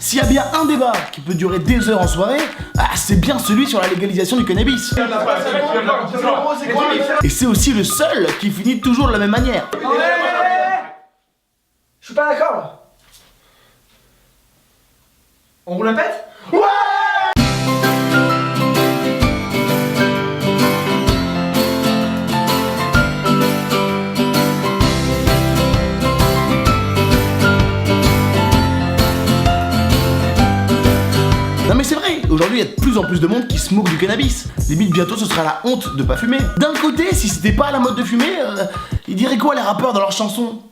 S'il y a bien un débat qui peut durer des heures en soirée, c'est bien celui sur la légalisation du cannabis. Et c'est aussi le seul qui finit toujours de la même manière. Je suis pas d'accord là. On vous la pète? Ouais! Non mais c'est vrai, aujourd'hui il y a de plus en plus de monde qui se moque du cannabis. Limite bientôt ce sera la honte de pas fumer. D'un côté, si c'était pas à la mode de fumer, ils diraient quoi les rappeurs dans leurs chansons?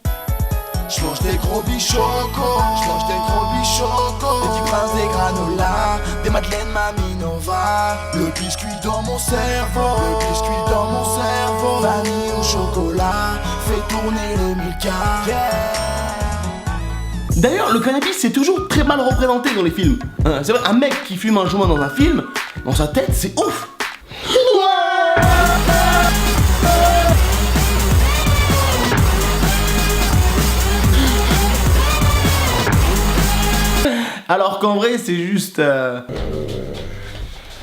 J'mange des gros bichocos, j'mange des gros bichocos, des petits princes, des granolas, des madeleines Maminova. Le biscuit dans mon cerveau, le biscuit dans mon cerveau. Vanille au chocolat, fait tourner le Milka. D'ailleurs, le cannabis c'est toujours très mal représenté dans les films. C'est vrai, un mec qui fume un joint dans un film, dans sa tête, c'est ouf. Alors qu'en vrai, c'est juste.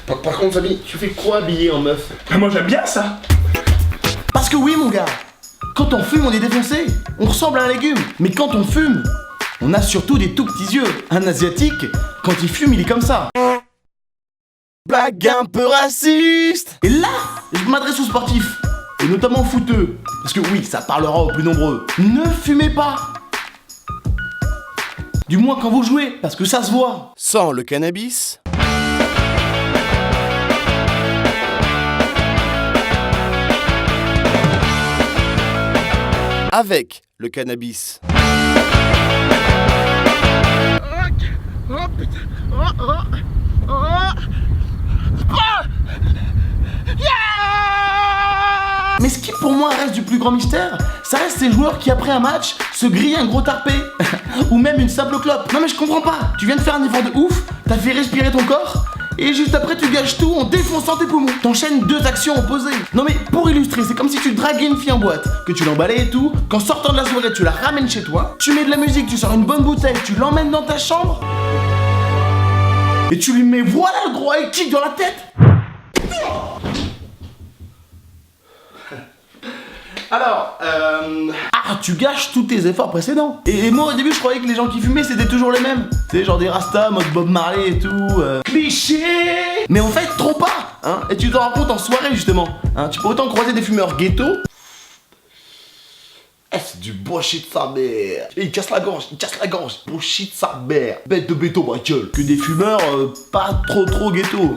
Par contre, Samy, tu fais quoi habillé en meuf? Moi j'aime bien ça. Parce que oui, mon gars, quand on fume, on est défoncé. On ressemble à un légume. Mais quand on fume, on a surtout des tout petits yeux. Un asiatique, quand il fume, il est comme ça. Blague un peu raciste. Et là, je m'adresse aux sportifs, et notamment aux footeux. Parce que oui, ça parlera aux plus nombreux. Ne fumez pas. Du moins quand vous jouez, parce que ça se voit. Sans le cannabis. Avec le cannabis. Oh putain. Mais ce qui pour moi reste du plus grand mystère, ça reste ces joueurs qui après un match se grillent un gros tarpé ou même une simple clope. Non mais je comprends pas, tu viens de faire un effort de ouf, t'as fait respirer ton corps et juste après tu gâches tout en défonçant tes poumons. T'enchaînes deux actions opposées. Non mais pour illustrer, c'est comme si tu draguais une fille en boîte, que tu l'emballais et tout, qu'en sortant de la soirée tu la ramènes chez toi, tu mets de la musique, tu sors une bonne bouteille, tu l'emmènes dans ta chambre et tu lui mets voilà le gros high kick dans la tête. Alors, tu gâches tous tes efforts précédents. Et moi au début je croyais que les gens qui fumaient c'était toujours les mêmes. Tu sais, genre des rastas, mode Bob Marley et tout. Cliché. Mais en fait, trop pas, hein. Et tu t'en rends compte en soirée justement. Hein. Tu peux autant croiser des fumeurs ghetto. C'est du bullshit sa mère. Et il casse la gorge, bullshit sa mère. Bête de béton ma gueule. Que des fumeurs pas trop ghetto.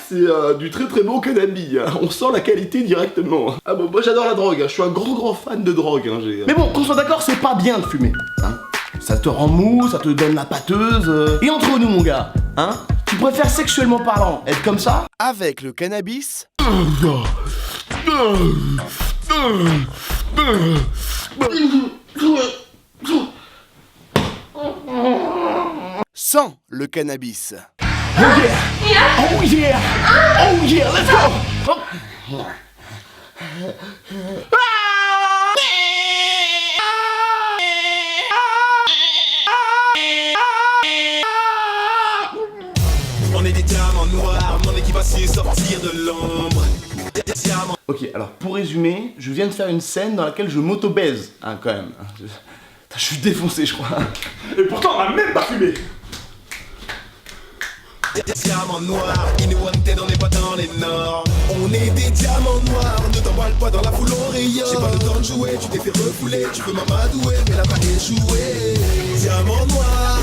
C'est du très bon cannabis, hein. On sent la qualité directement. Ah bon, moi j'adore la drogue, hein. Je suis un grand fan de drogue, hein. Mais bon, qu'on soit d'accord, c'est pas bien de fumer, hein. Ça te rend mou, ça te donne la pâteuse. Et entre nous mon gars, hein, tu préfères sexuellement parlant être comme ça? Avec le cannabis. Sans le cannabis. Oh yeah! Oh yeah! Oh yeah! Let's go! On est des diamants noirs, mon équipe va s'y sortir de l'ombre. Ok, alors pour résumer, je viens de faire une scène dans laquelle je m'auto-baise, hein, quand même. Je suis défoncé, je crois. Et pourtant on a même pas fumé. Diamants noirs, inwanted, on n'est pas dans les normes. On est des diamants noirs, ne t'emballe pas dans la foule, on rayonne. J'ai pas le temps de jouer, tu t'es fait refouler. Tu veux m'amadouer, mais là pas échoué. Diamants noirs.